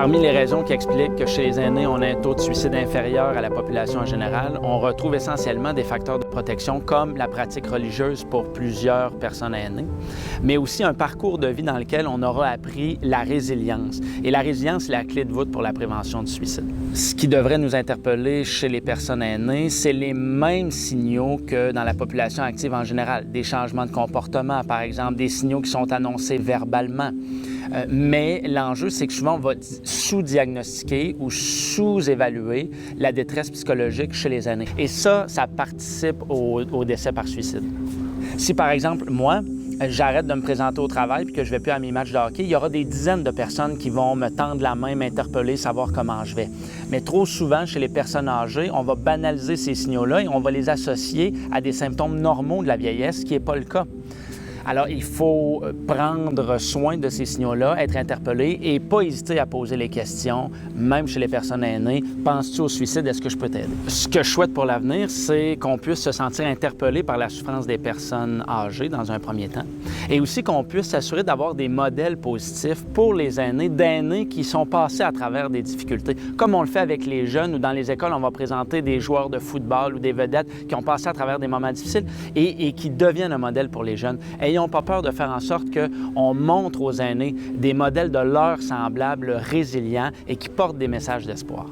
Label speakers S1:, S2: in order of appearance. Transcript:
S1: Parmi les raisons qui expliquent que chez les aînés, on a un taux de suicide inférieur à la population en général, on retrouve essentiellement des facteurs de protection comme la pratique religieuse pour plusieurs personnes aînées, mais aussi un parcours de vie dans lequel on aura appris la résilience. Et la résilience, c'est la clé de voûte pour la prévention du suicide. Ce qui devrait nous interpeller chez les personnes aînées, c'est les mêmes signaux que dans la population active en général. Des changements de comportement, par exemple, des signaux qui sont annoncés verbalement. Mais l'enjeu, c'est que souvent, on va sous-diagnostiquer ou sous-évaluer la détresse psychologique chez les aînés. Et ça participe au décès par suicide. Si, par exemple, moi, j'arrête de me présenter au travail puis que je ne vais plus à mes matchs de hockey, il y aura des dizaines de personnes qui vont me tendre la main, m'interpeller, savoir comment je vais. Mais trop souvent, chez les personnes âgées, on va banaliser ces signaux-là et on va les associer à des symptômes normaux de la vieillesse, ce qui n'est pas le cas. Alors, il faut prendre soin de ces signaux-là, être interpellé et pas hésiter à poser les questions, même chez les personnes aînées. Penses-tu au suicide? Est-ce que je peux t'aider? Ce que je souhaite pour l'avenir, c'est qu'on puisse se sentir interpellé par la souffrance des personnes âgées dans un premier temps et aussi qu'on puisse s'assurer d'avoir des modèles positifs pour les aînés, d'aînés qui sont passés à travers des difficultés. Comme on le fait avec les jeunes ou dans les écoles, on va présenter des joueurs de football ou des vedettes qui ont passé à travers des moments difficiles et qui deviennent un modèle pour les jeunes. N'ayons pas peur de faire en sorte qu'on montre aux aînés des modèles de leurs semblables résilients et qui portent des messages d'espoir.